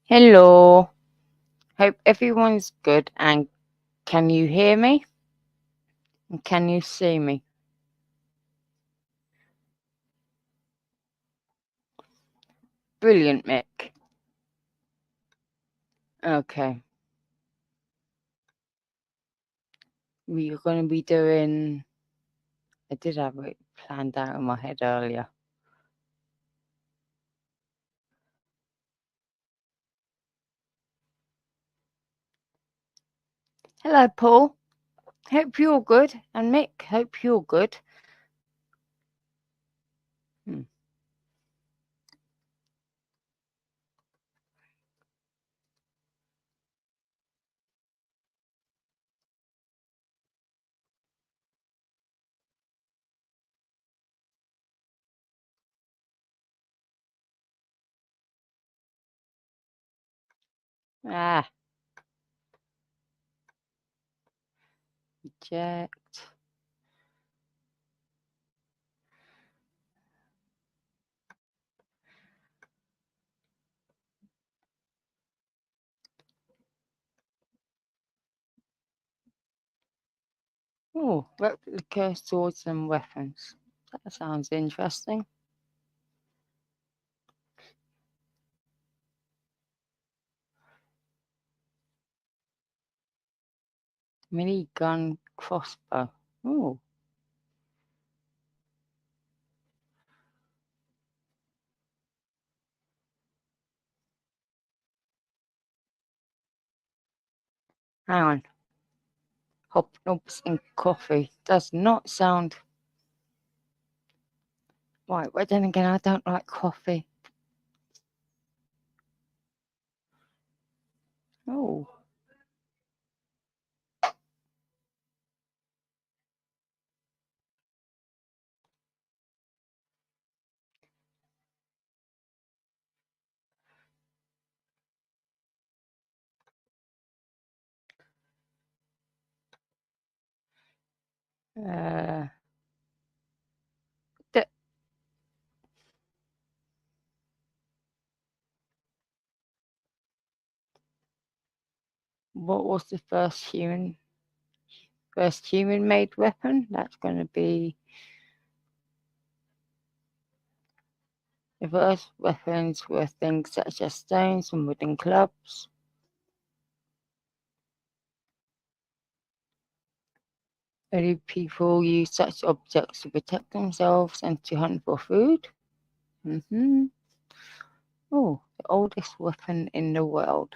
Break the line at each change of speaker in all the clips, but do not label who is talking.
Hello. Hope everyone's good. And can you hear me? And can you see me? Brilliant, Mick. Okay. We're going to be doing. I did have it planned out in my head earlier. Hello, Paul. Hope you're good. And Mick, hope you're good. Hmm. Ah, reject. Oh, replica swords and weapons. That sounds interesting. Minigun crossbow. Oh. Hang on. Hobnobs and coffee does not sound right. But then again, I don't like coffee. Oh. Uh, th- what was the first human made weapon? That's going to be the first weapons were things such as stones and wooden clubs. Early people used such objects to protect themselves and to hunt for food. Mm-hmm. Oh, the oldest weapon in the world.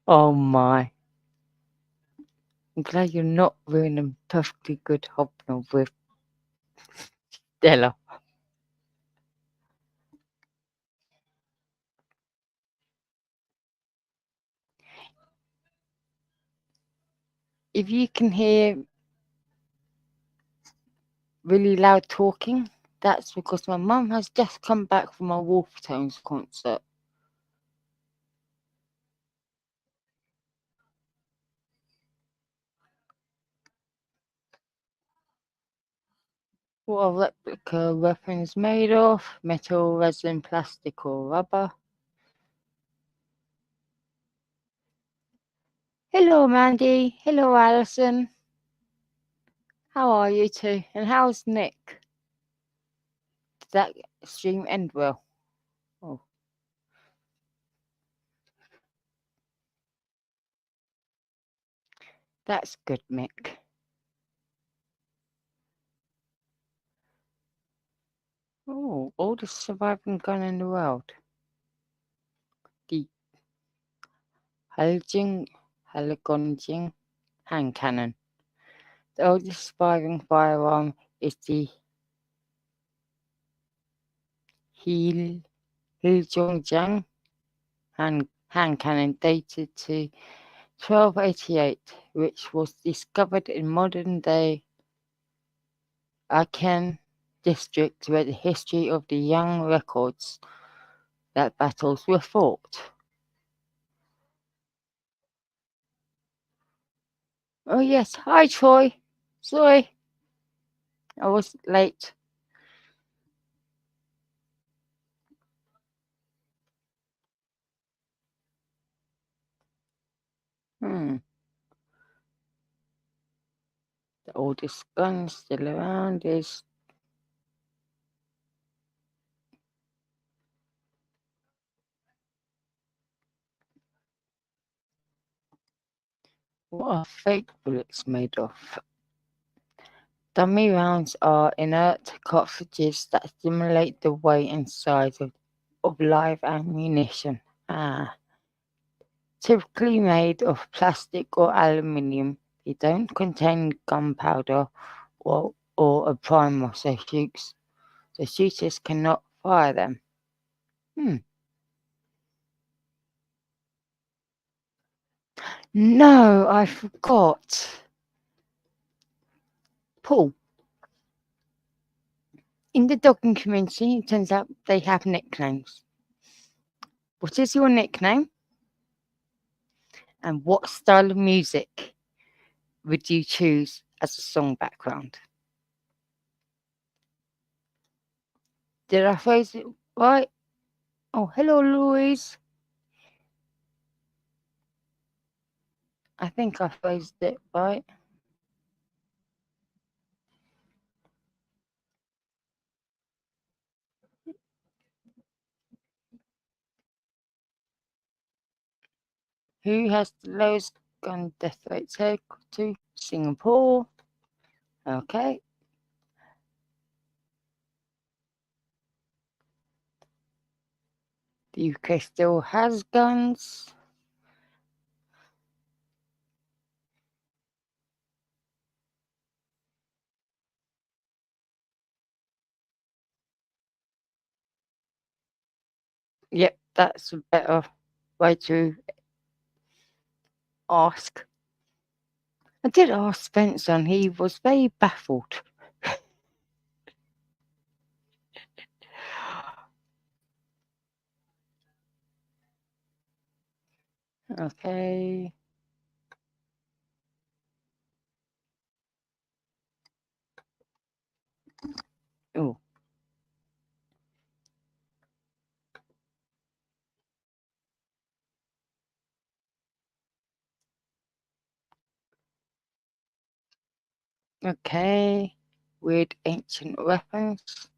Oh my. I'm glad you're not ruining perfectly good hobnob with Stella. If you can hear really loud talking, that's because my mum has just come back from a Wolf Tones concert. What are replica weapons made of? Metal, resin, plastic, or rubber? Hello, Mandy. Hello, Alison. How are you two? And how's Nick? Did that stream end well? Oh, that's good, Mick. Oh, oldest surviving gun in the world. The Haligonjing hand cannon. The oldest surviving firearm is the Heilongjiang hand cannon dated to 1288, which was discovered in modern-day Aachen district where the history of the Yang records that battles were fought. Oh, yes. Hi, Troy. Sorry, I was late. Hmm. The oldest gun still around is. What are fake bullets made of? Dummy rounds are inert cartridges that simulate the weight and size of live ammunition. Typically made of plastic or aluminium, they don't contain gunpowder or a primer, so shooters cannot fire them. No, I forgot. Paul, in the dogging community, it turns out they have nicknames. What is your nickname? And what style of music would you choose as a song background? Did I phrase it right? Oh, hello, Louise. I think I phrased it right. Who has the lowest gun death rate? Take to Singapore. Okay. The UK still has guns. Yep, that's a better way to ask. I did ask Spencer and he was very baffled. Okay. Oh, okay. Weird ancient weapons.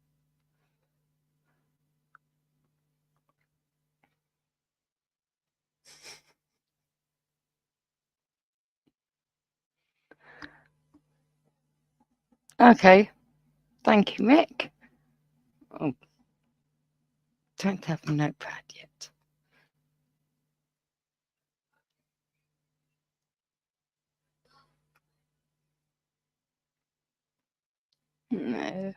Okay. Thank you, Mick. Oh, don't have a notepad yet. No.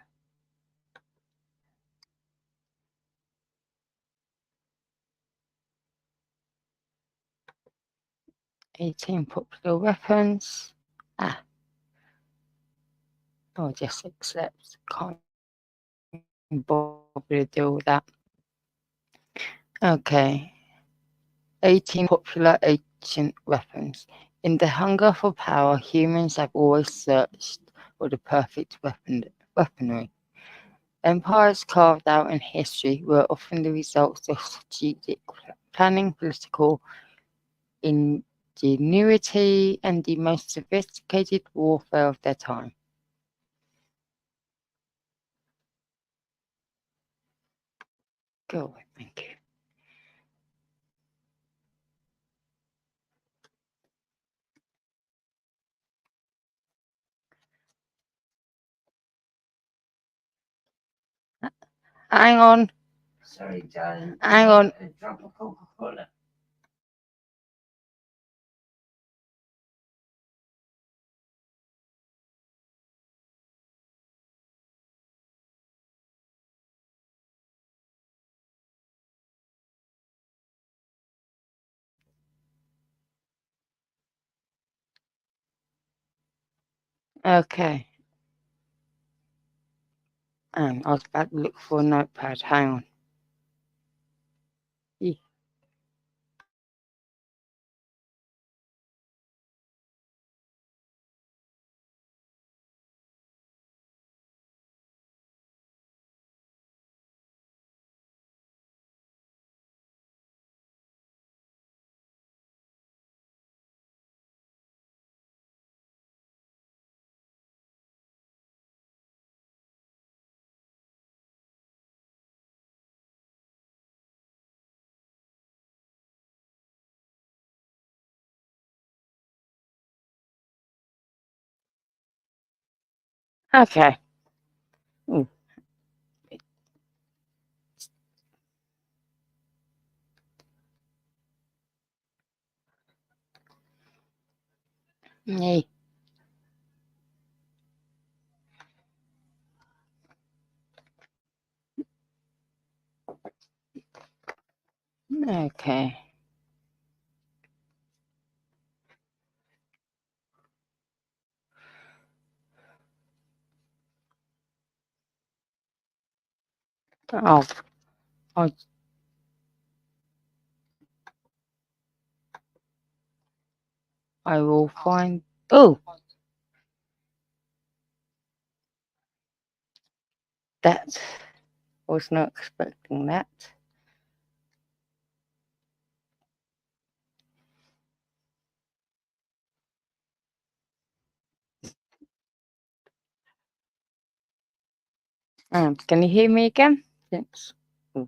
18 popular weapons. I'll just accept. Can't bother to deal with that. Okay. 18 popular ancient weapons. In the hunger for power, humans have always searched for the perfect weaponry. Empires carved out in history were often the results of strategic planning, political ingenuity, and the most sophisticated warfare of their time. Go away, thank you. Hang on. Sorry, darling. Hang on. A drop of Coca-Cola. Okay. I was about to look for a notepad. Hang on. Okay. Ooh. Yay. Okay. Oh, I, I will find. Oh, that was not expecting that. Can you hear me again? Yes. Oh,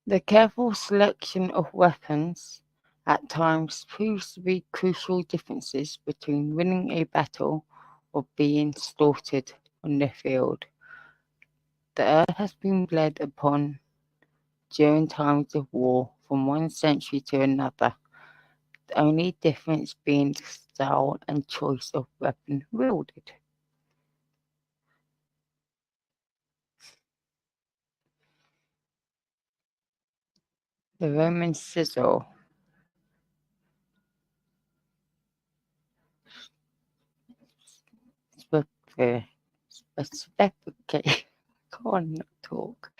the careful selection of weapons at times proves to be crucial differences between winning a battle or being slaughtered on the field. The earth has been bled upon during times of war from one century to another, the only difference being the style and choice of weapon wielded. The Roman scissor specifically can't talk.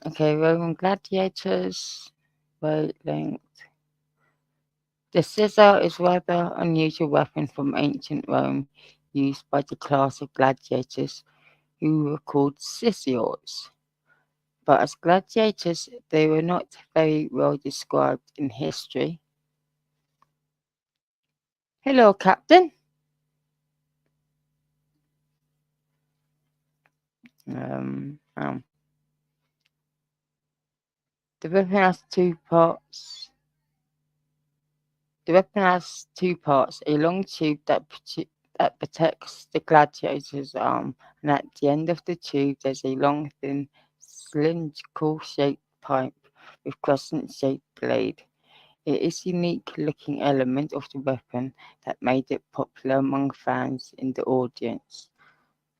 Okay, Roman gladiators, weight length. The scissor is rather unusual weapon from ancient Rome used by the class of gladiators who were called siciors. But as gladiators, they were not very well described in history. Hello, Captain. Um, um, the weapon has two parts. The weapon has two parts: a long tube that protects the gladiator's arm, and at the end of the tube there's a long, thin, cylindrical-shaped pipe with crescent-shaped blade. It is a unique-looking element of the weapon that made it popular among fans in the audience.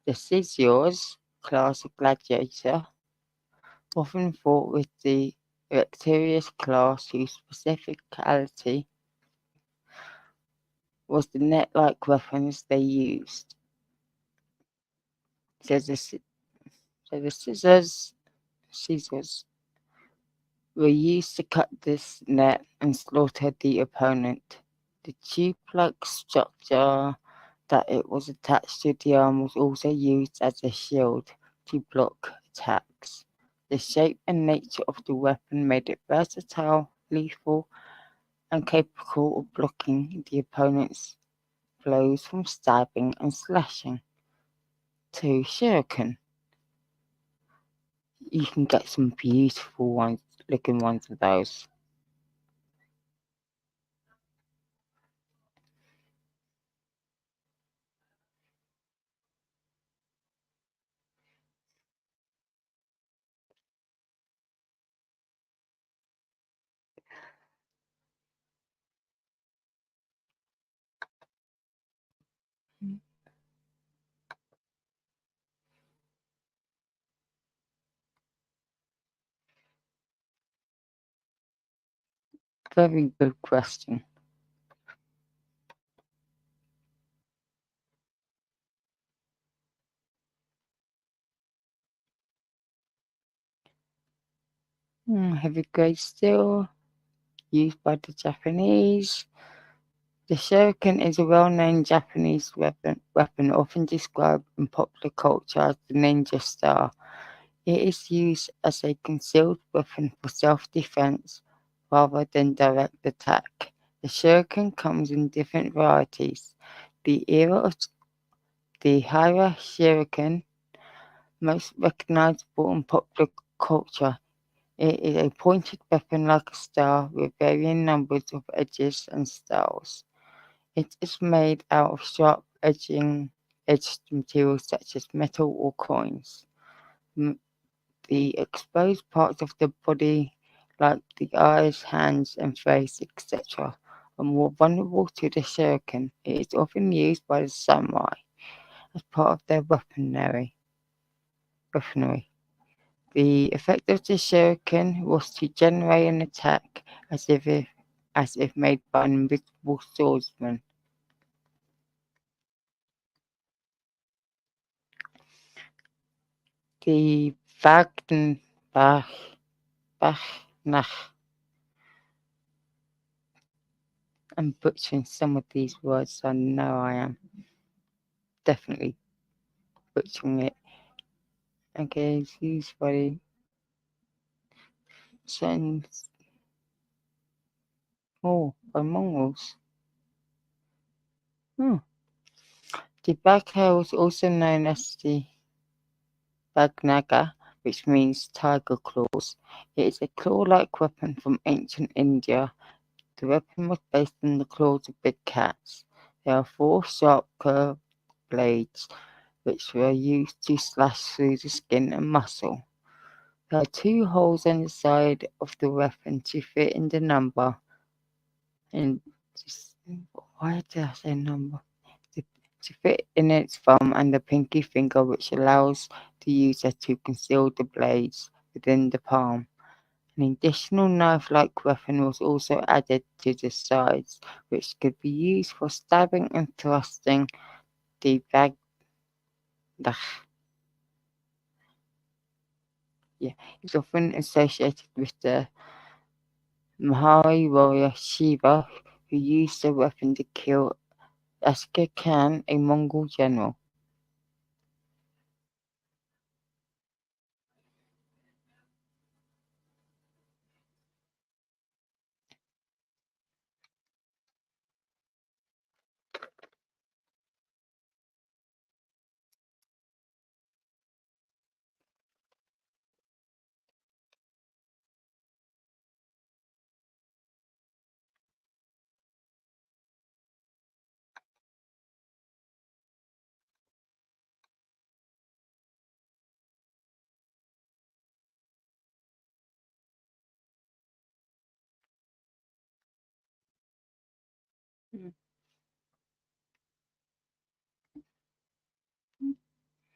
The siciors, class of gladiator, often fought with the victorious class whose specificality was the net-like weapons they used. So the scissors were used to cut this net and slaughter the opponent. The tube-like structure that it was attached to the arm was also used as a shield to block attacks. The shape and nature of the weapon made it versatile, lethal, and capable of blocking the opponent's blows from stabbing and slashing. To shuriken, you can get some beautiful ones, looking ones of those. Very good question. Heavy grade steel used by the Japanese. The shuriken is a well-known Japanese weapon often described in popular culture as the ninja star. It is used as a concealed weapon for self-defense rather than direct attack. The shuriken comes in different varieties. The era of the Hara shuriken, most recognizable in popular culture, It is a pointed weapon like a star with varying numbers of edges and styles. It is made out of sharp edged materials such as metal or coins. The exposed parts of the body, like the eyes, hands, and face, etc., are more vulnerable to the shuriken. It is often used by the samurai as part of their weaponry. The effect of the shuriken was to generate an attack as if made by an invisible swordsman. The Bagnach, I'm butchering some of these words, I know I am. Definitely butchering it. Okay, it's used by by Mongols. Hmm. The Baghail is also known as the Bagnaga, which means tiger claws. It is a claw-like weapon from ancient India. The weapon was based on the claws of big cats. There are 4 sharp curved blades, which were used to slash through the skin and muscle. There are 2 holes on the side of the weapon to fit in the number. And why did I say number? To fit in its thumb and the pinky finger, which allows the user to conceal the blades within the palm. An additional knife-like weapon was also added to the sides, which could be used for stabbing and thrusting. The Baghdad is often associated with the Mahari warrior Shiva, who used the weapon to kill Askar Khan, a Mongol general.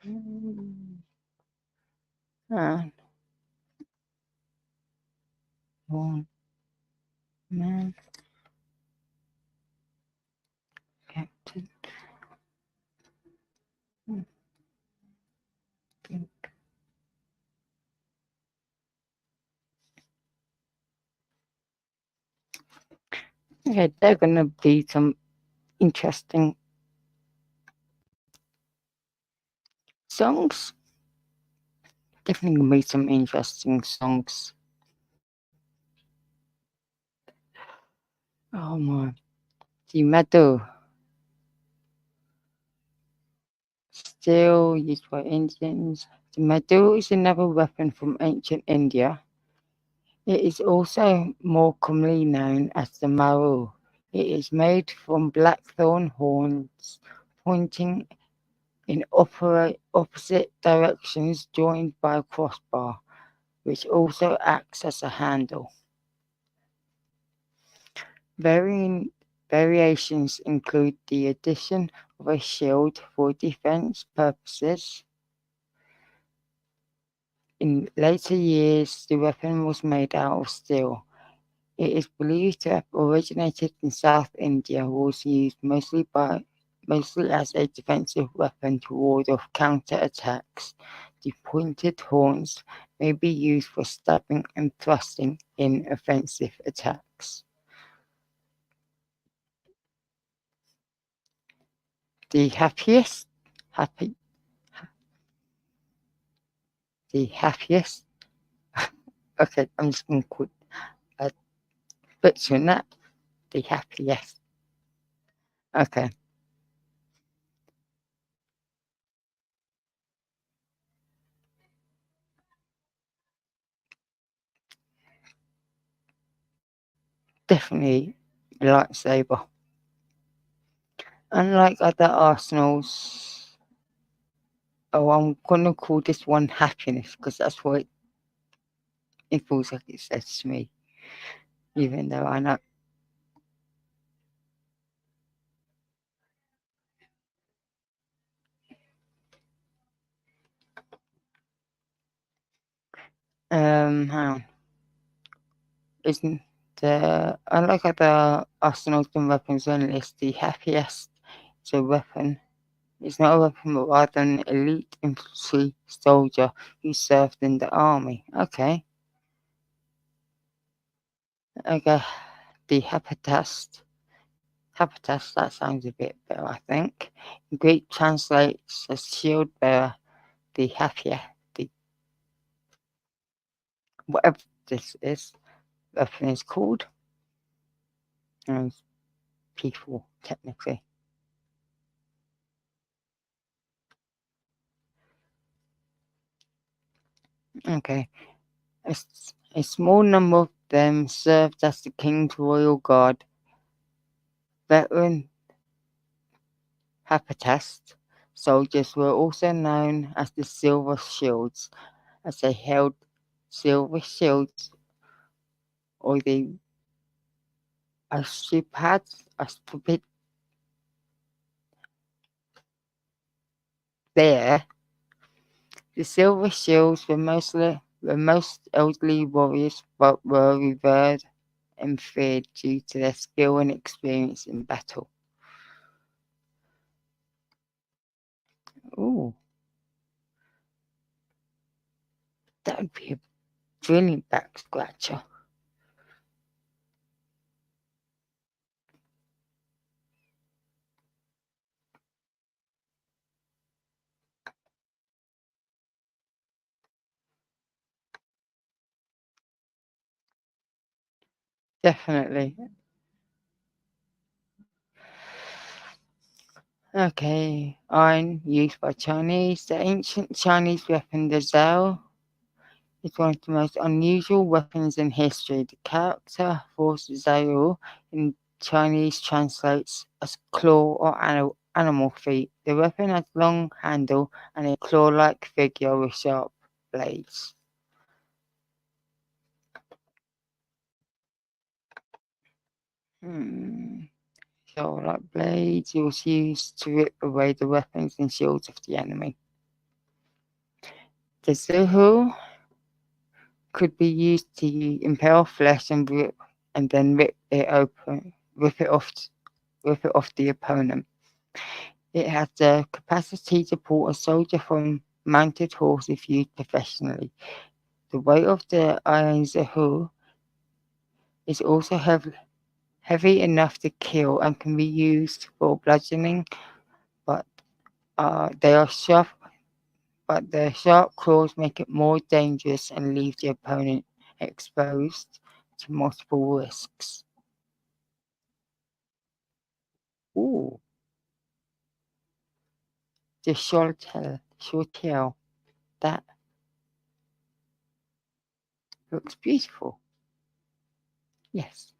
And one man captain. Okay, they're gonna be some interesting songs. Definitely gonna be some interesting songs. Oh my. The metal. Still used by Indians. The metal is another weapon from ancient India. It is also more commonly known as the maru. It is made from blackthorn horns pointing in opposite directions joined by a crossbar, which also acts as a handle. Variations include the addition of a shield for defense purposes. In later years, the weapon was made out of steel. It is believed to have originated in South India, was used mostly as a defensive weapon to ward off counter-attacks. The pointed horns may be used for stabbing and thrusting in offensive attacks. The happiest, happy, the happiest. Okay, I'm just going to put a butcher in that. The happiest. Okay. definitely a lightsaber. Unlike other arsenals, I'm gonna call this one happiness because that's what it feels like it says to me, even though I know. Hang on. Isn't unlike other arsenals and weapons on the list, the happiest is a weapon. It's not a weapon, but rather an elite infantry soldier who served in the army. Okay. Okay. The Hepatast. Hepatast, that sounds a bit better, I think. In Greek translates as shield bearer, the happier, the whatever this is, weapon is called. And people, technically. Okay. A small number of them served as the King's Royal Guard. Veteran Hepatast soldiers were also known as the Silver Shields, as they held silver shields or the Astripad there. The silver shields were most elderly warriors, but were revered and feared due to their skill and experience in battle. Ooh, that would be a brilliant back scratcher. Definitely. Okay, iron used by Chinese. The ancient Chinese weapon, the Zhao, is one of the most unusual weapons in history. The character for Zhao in Chinese translates as claw or animal feet. The weapon has long handle and a claw-like figure with sharp blades. Like blades, it was used to rip away the weapons and shields of the enemy. The Zuhu could be used to impale flesh and then rip it open, rip it off the opponent. It has the capacity to pull a soldier from mounted horse if used professionally. The weight of the Iron Zuhu is also heavy enough to kill and can be used for bludgeoning, but they are sharp. But their sharp claws make it more dangerous and leave the opponent exposed to multiple risks. Ooh, the Shortel, that looks beautiful. Yes.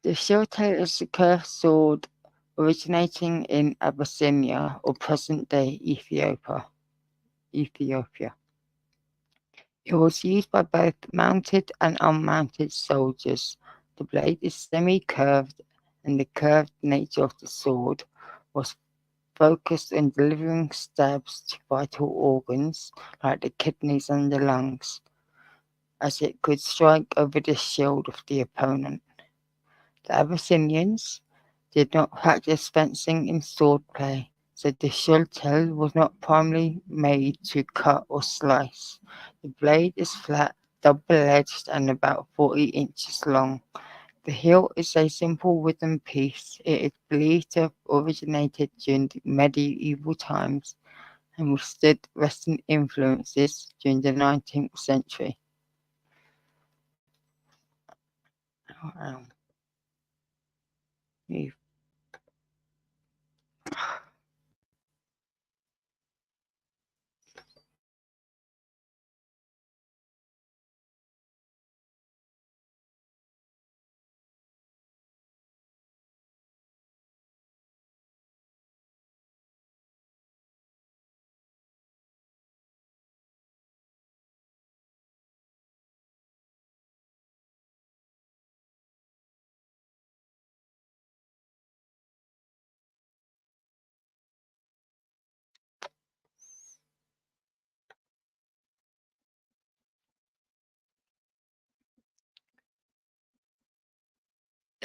The Shortel is a curved sword originating in Abyssinia or present-day Ethiopia. It was used by both mounted and unmounted soldiers. The blade is semi-curved, and the curved nature of the sword was focused on delivering stabs to vital organs like the kidneys and the lungs, as it could strike over the shield of the opponent. The Abyssinians did not practice fencing in swordplay, so the shiltel was not primarily made to cut or slice. The blade is flat, double-edged, and about 40 inches long. The hilt is a simple wooden piece. It is believed to have originated during the medieval times and withstood Western influences during the 19th century. Wow.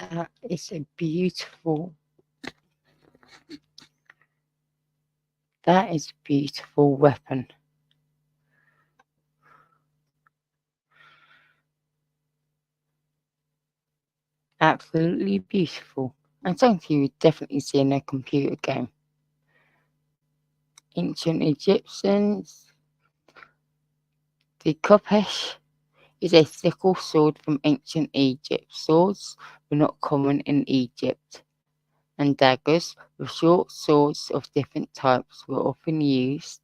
That is a beautiful. That is a beautiful weapon. Absolutely beautiful. And something you would definitely see in a computer game. Ancient Egyptians. The Khopesh is a sickle sword from ancient Egypt. Swords were not common in Egypt, and daggers, with short swords of different types, were often used,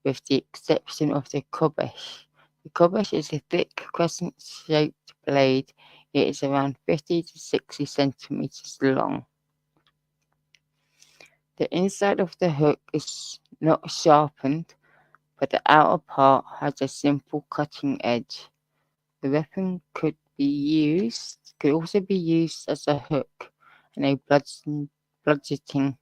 with the exception of the Khopesh. The Khopesh is a thick, crescent-shaped blade. It is around 50 to 60 centimeters long. The inside of the hook is not sharpened, but the outer part has a simple cutting edge. The weapon could also be used as a hook and a bludgeoning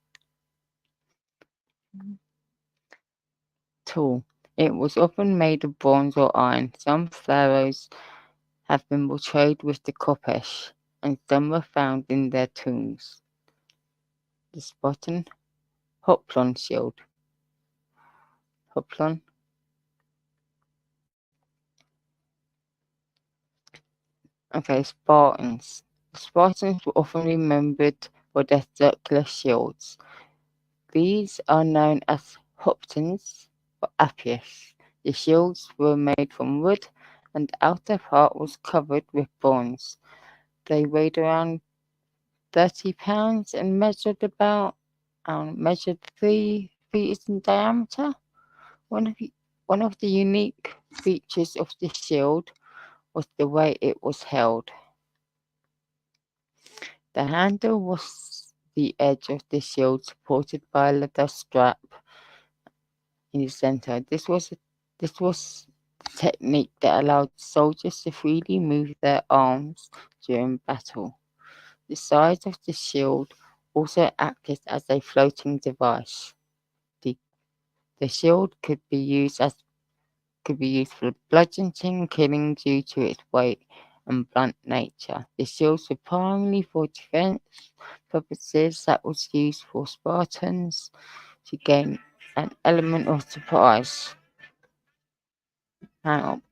tool. It was often made of bronze or iron. Some pharaohs have been portrayed with the Khopesh, and some were found in their tombs. The Spartan Hoplon shield. Hoplon. Okay, Spartans. The Spartans were often remembered for their circular shields. These are known as hoptons or appius. The shields were made from wood, and the outer part was covered with bronze. They weighed around 30 pounds and measured 3 feet in diameter. One of the unique features of the shield was the way it was held. The handle was the edge of the shield, supported by a leather strap in the center. This was the technique that allowed soldiers to freely move their arms during battle. The sides of the shield also acted as a floating device. The, the shield could be used for bludgeoning, killing due to its weight and blunt nature. The shields were primarily for defense purposes. That was used for Spartans to gain an element of surprise. Hang on.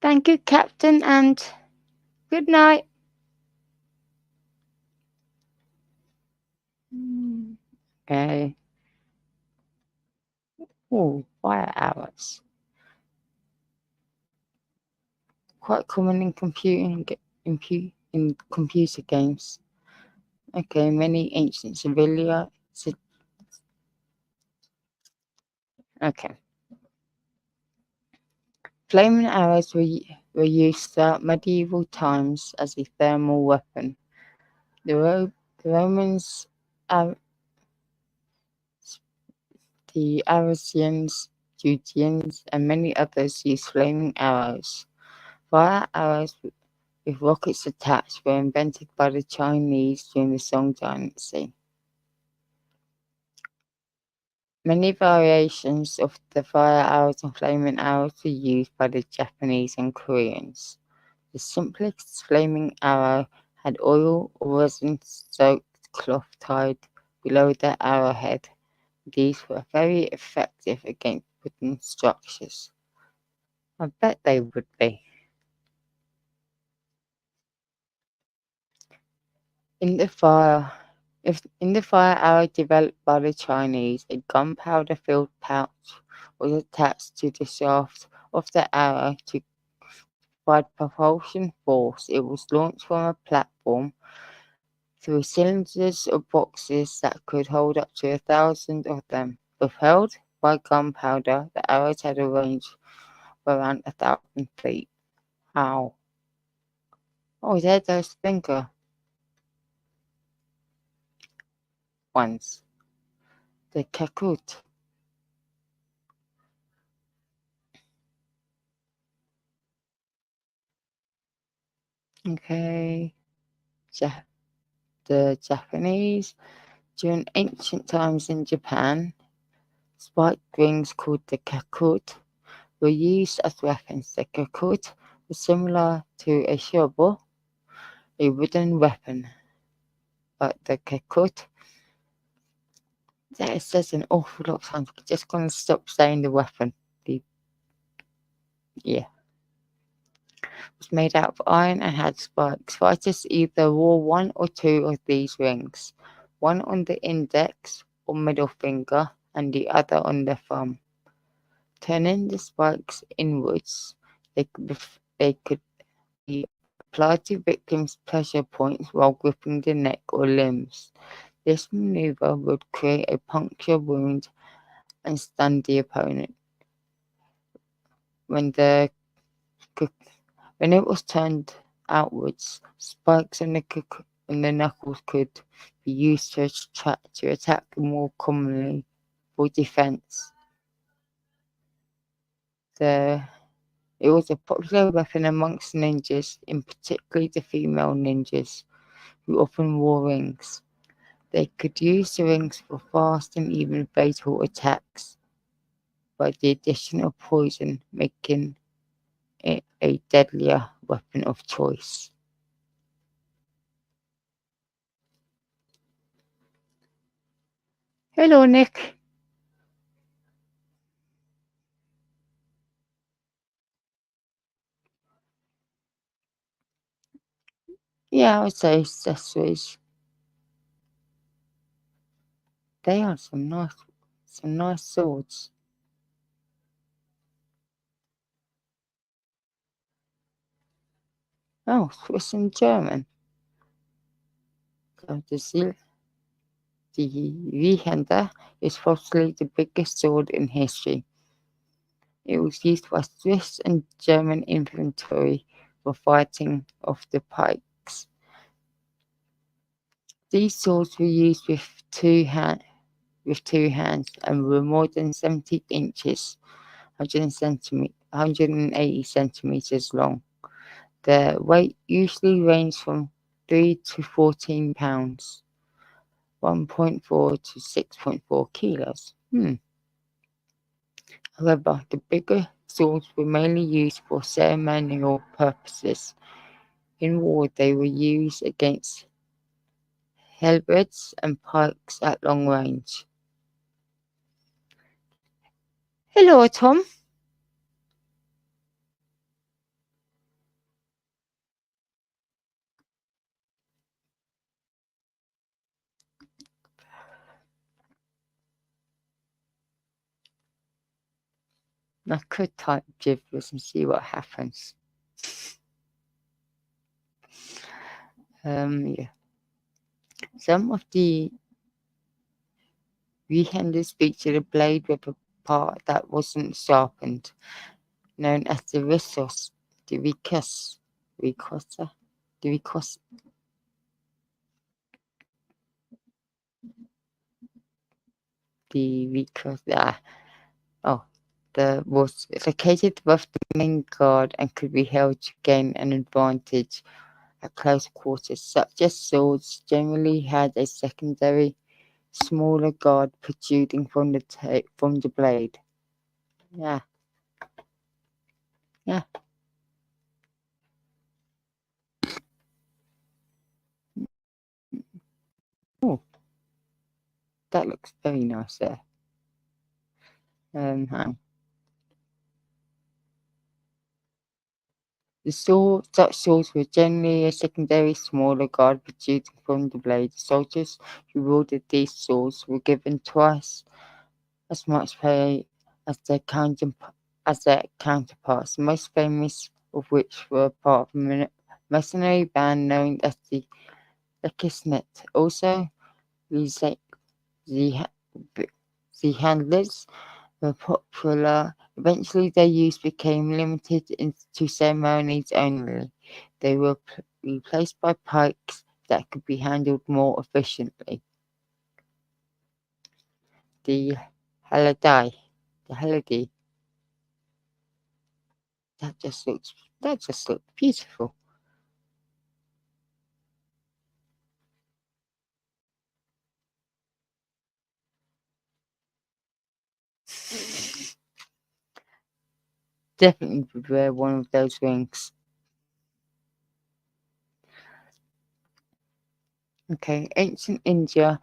Thank you, Captain, and good night. Okay. Oh, fire arrows. Quite common in computer games. Okay, many ancient civilians. Okay. Flaming arrows were used throughout medieval times as a thermal weapon. The Romans, the Arisians, Judeans, and many others used flaming arrows. Fire arrows with rockets attached were invented by the Chinese during the Song Dynasty. Many variations of the fire arrows and flaming arrows were used by the Japanese and Koreans. The simplest flaming arrow had oil or resin-soaked cloth tied below the arrowhead. These were very effective against wooden structures. I bet they would be. In the fire arrow developed by the Chinese, a gunpowder-filled pouch was attached to the shaft of the arrow to provide propulsion force. It was launched from a platform through cylinders or boxes that could hold up to 1,000 of them. Propelled by gunpowder, the arrows had a range around 1,000 feet. Wow. Oh, there's those finger ones. The Kakut. Okay. The Japanese. During ancient times in Japan, spiked rings called the Kakut were used as weapons. The Kakut was similar to a shovel, a wooden weapon, but the Kakut, that says an awful lot of times. We're just going to stop saying the weapon. Yeah. Was made out of iron and had spikes. Fighters either wore one or two of these rings, one on the index or middle finger and the other on the thumb. Turning the spikes inwards, they could be applied to victims' pressure points while gripping the neck or limbs. This maneuver would create a puncture wound and stun the opponent. When it was turned outwards, spikes on the knuckles could be used to attack more commonly for defense. It was a popular weapon amongst ninjas, in particular the female ninjas, who often wore rings. They could use the rings for fast and even fatal attacks, by the addition of poison, making it a deadlier weapon of choice. Hello, Nick. Yeah, I would say accessories. They are some nice swords. Oh, Swiss and German. So the Zweihander is possibly the biggest sword in history. It was used by Swiss and German infantry for fighting off the pikes. These swords were used with two hands and were more than 70 inches, 180 centimeters long. Their weight usually ranged from 3 to 14 pounds, 1.4 to 6.4 kilos. However, the bigger swords were mainly used for ceremonial purposes. In war, they were used against halberds and pikes at long range. Hello, Tom. I could type gibberish and see what happens. Yeah. Some of the Zweihanders featured a blade with a part that wasn't sharpened, known as the risos, the ricossa, the ricossa. The ricossa. Was located above the main guard and could be held to gain an advantage at close quarters. Such as swords generally had a secondary, smaller guard protruding from the blade. Yeah. Oh, that looks very nice there. Hang on. Such swords were generally a secondary, smaller guard protruding from the blade. Soldiers who wielded these swords were given twice as much pay as their counterparts, the most famous of which were part of a mercenary band known as the Lekisnet. Also, the handlers were popular. Eventually, their use became limited to ceremonies only. They were replaced by pikes that could be handled more efficiently. The Haladai, the Haladi, that just looks beautiful. Definitely would wear one of those rings. Okay, ancient India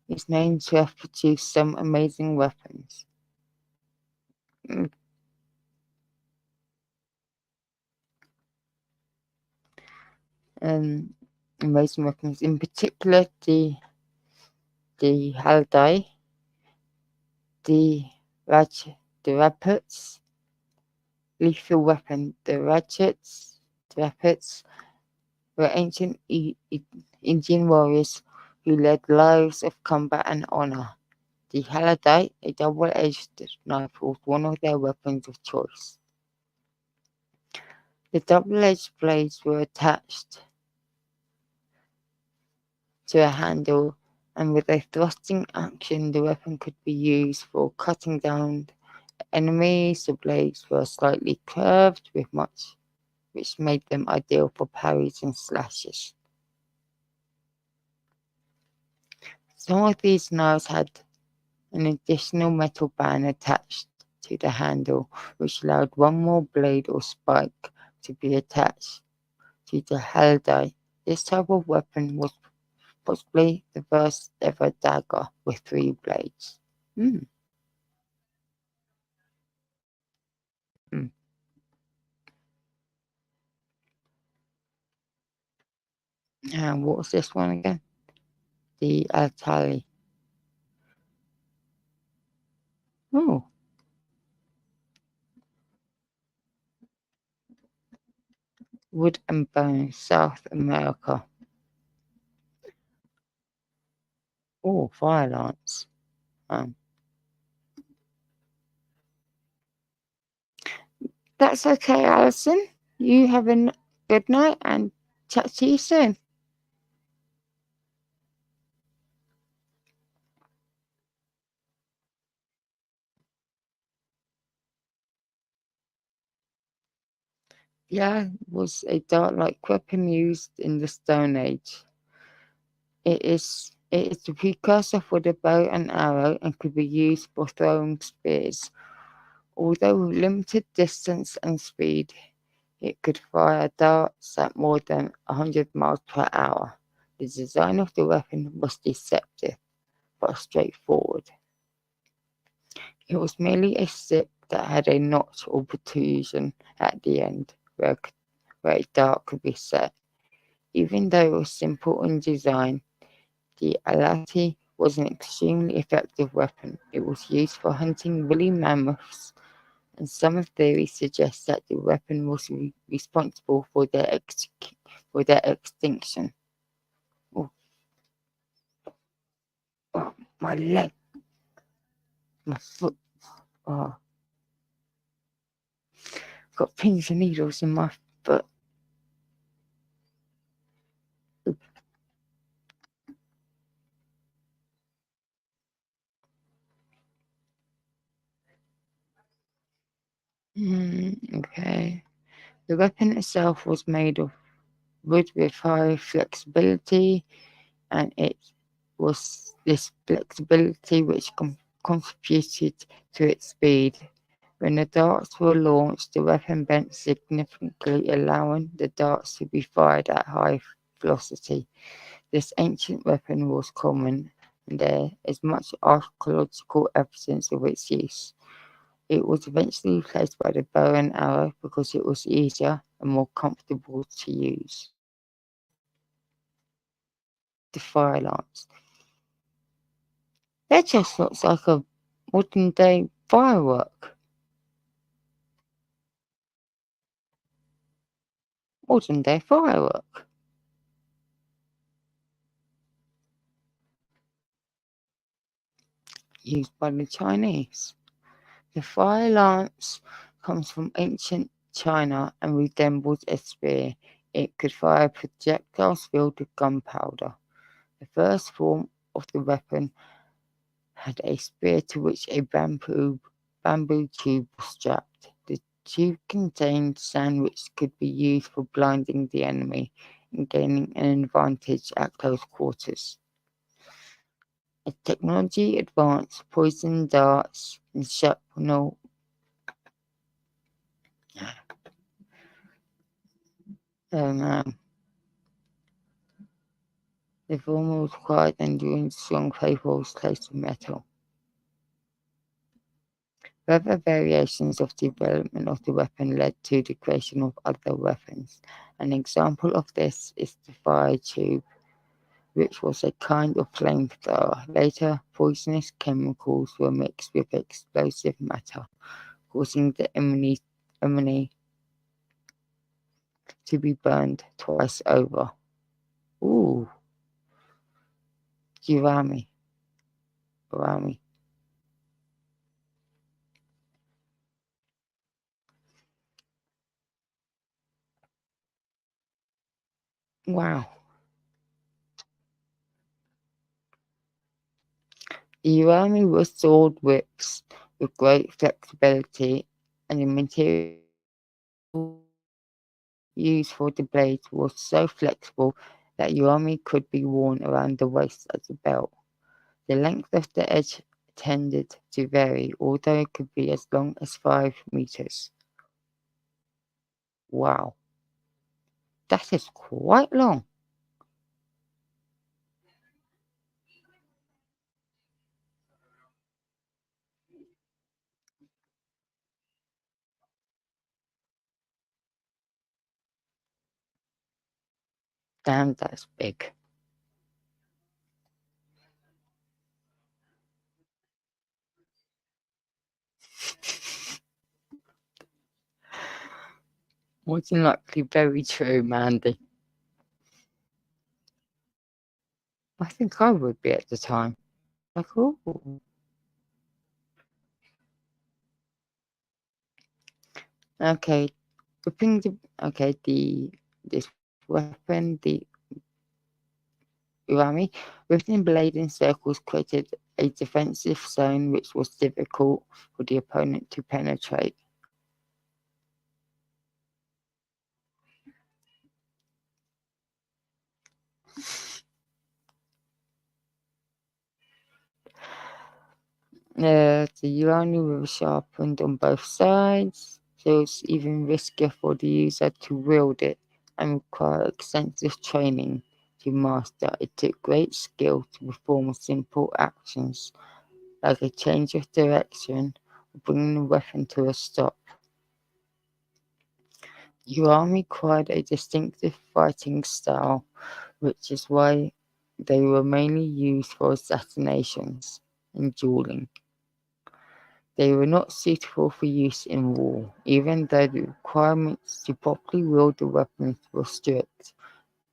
is known to have produced some amazing weapons. Mm, Amazing weapons, in particular the Haldai, the Raj, the Raputs, lethal weapon. The Raputs were ancient Indian warriors who led lives of combat and honor. The Haladite, a double-edged knife, was one of their weapons of choice. The double-edged blades were attached to a handle, and with a thrusting action, the weapon could be used for cutting down enemies. The blades were slightly curved, which made them ideal for parries and slashes. Some of these knives had an additional metal band attached to the handle, which allowed one more blade or spike to be attached to the Haldai. This type of weapon was possibly the first ever dagger with 3 blades. Mm. Mm. And what was this one again? The Altali. Oh, wood and bone, South America. Oh, fire lance. Um, that's okay, Alison. You have a good night and chat to you soon. Yeah, was a dart-like weapon used in the Stone Age. It is the precursor for the bow and arrow and could be used for throwing spears. Although limited distance and speed, it could fire darts at more than 100 miles per hour. The design of the weapon was deceptive but straightforward. It was merely a stick that had a notch or protrusion at the end where a dart could be set. Even though it was simple in design, the Alati was an extremely effective weapon. It was used for hunting woolly mammoths, and some theories suggest that the weapon was responsible for their extinction. Oh, oh, my leg, my foot, oh, got pins and needles in my foot. Okay. The weapon itself was made of wood with high flexibility, and it was this flexibility which contributed to its speed. When the darts were launched, the weapon bent significantly, allowing the darts to be fired at high velocity. This ancient weapon was common, and there is much archaeological evidence of its use. It was eventually replaced by the bow and arrow because it was easier and more comfortable to use. The fire lance. That just looks like a modern day firework. Modern day firework. Used by the Chinese. The fire lance comes from ancient China and resembles a spear. It could fire projectiles filled with gunpowder. The first form of the weapon had a spear to which a bamboo tube was strapped. The tube contained sand which could be used for blinding the enemy and gaining an advantage at close quarters. As technology advanced, poison darts and shrapnel the former required enduring strong paperweights placed with metal. Further variations of development of the weapon led to the creation of other weapons. An example of this is the fire tube, which was a kind of flamethrower. Later, poisonous chemicals were mixed with explosive matter, causing the enemy to be burned twice over. Ooh, Urami. Wow. The Urami were sword whips with great flexibility, and the material used for the blades was so flexible that Urami could be worn around the waist as a belt. The length of the edge tended to vary, although it could be as long as 5 meters. Wow, that is quite long. Damn, that's big. More than likely very true, Mandy. I think I would be at the time. Like, ooh. Okay, this weapon, the Urami, within blade in circles created a defensive zone which was difficult for the opponent to penetrate. The Urami was sharpened on both sides, so it's even riskier for the user to wield it and require extensive training to master. It took great skill to perform simple actions like a change of direction or bringing the weapon to a stop. Urami required a distinctive fighting style, which is why they were mainly used for assassinations and dueling. They were not suitable for use in war, even though the requirements to properly wield the weapons were strict.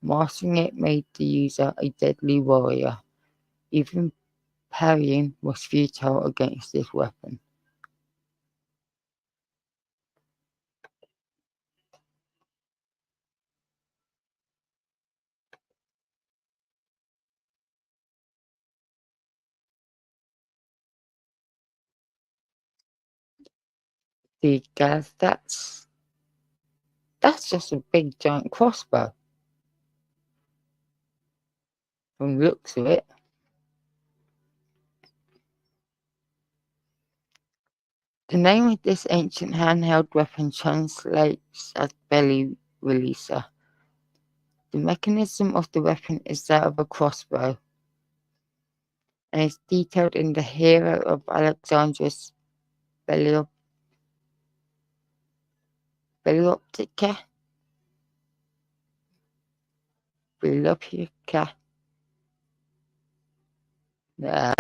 Mastering it made the user a deadly warrior. Even parrying was futile against this weapon. Because that's just a big giant crossbow from the looks of it. The name of this ancient handheld weapon translates as belly releaser. The mechanism of the weapon is that of a crossbow, and is detailed in the Hero of Alexandria's Belloptica. The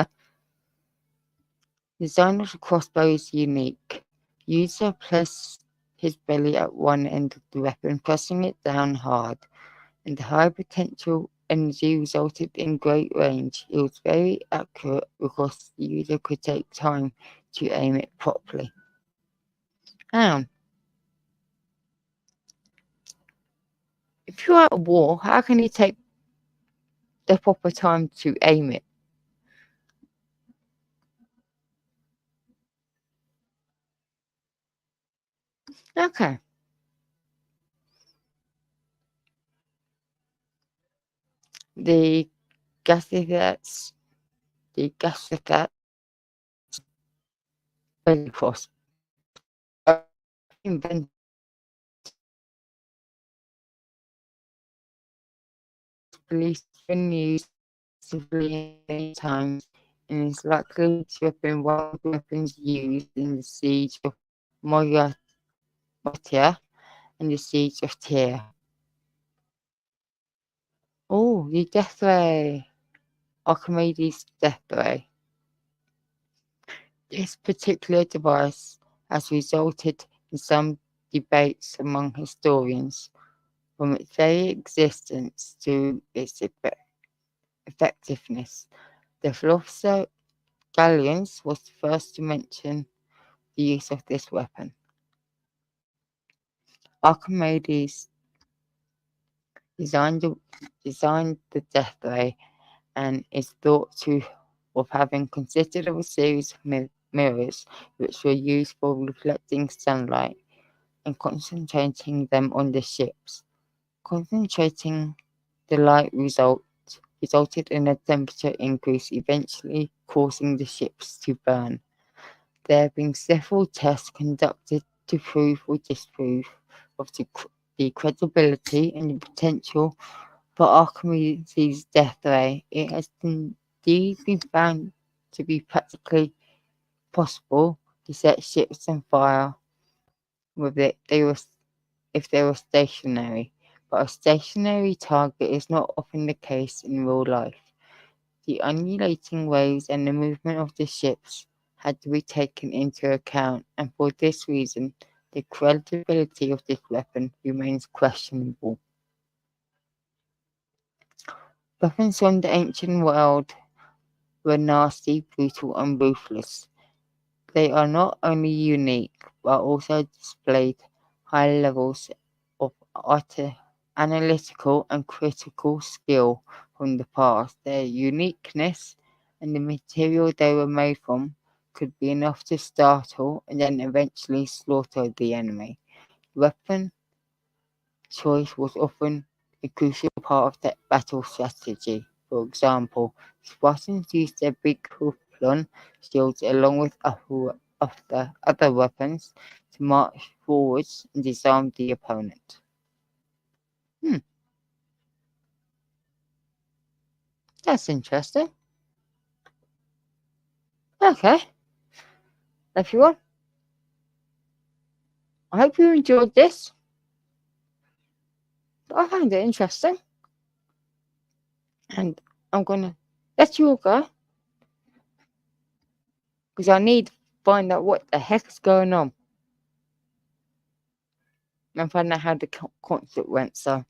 design of the crossbow is unique. User places his belly at one end of the weapon, pressing it down hard, and the high potential energy resulted in great range. It was very accurate because the user could take time to aim it properly. Now, if you're at a war, how can you take the proper time to aim it? Okay. The Gazette, cross invented police been used many times and is likely to have been one of the weapons used in the siege of Moyatia and the siege of Tyre. Oh, the death ray. Archimedes' death ray. This particular device has resulted in some debates among historians, from its very existence to its effectiveness. The philosopher Galliens was the first to mention the use of this weapon. Archimedes designed the death ray and is thought to of having considered a series of mirrors which were used for reflecting sunlight and concentrating them on the ships. Concentrating the light resulted in a temperature increase, eventually causing the ships to burn. There have been several tests conducted to prove or disprove of the credibility and the potential for Archimedes' death ray. It has indeed been found to be practically possible to set ships on fire with it if they were stationary, but a stationary target is not often the case in real life. The undulating waves and the movement of the ships had to be taken into account, and for this reason, the credibility of this weapon remains questionable. Weapons from the ancient world were nasty, brutal, and ruthless. They are not only unique, but also displayed high levels of analytical and critical skill from the past. Their uniqueness and the material they were made from could be enough to startle and then eventually slaughter the enemy. Weapon choice was often a crucial part of their battle strategy. For example, Spartans used their big hooflon shields along with other weapons to march forwards and disarm the opponent. That's interesting. Okay, everyone, I hope you enjoyed this. I found it interesting. And I'm going to let you all go because I need to find out what the heck is going on and find out how the concert went. So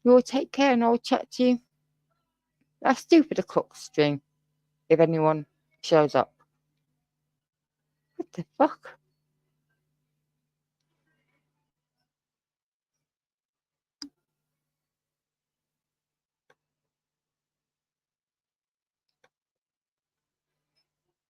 you all take care and I'll chat to you. That's stupid o'clock stream if anyone shows up. What the fuck?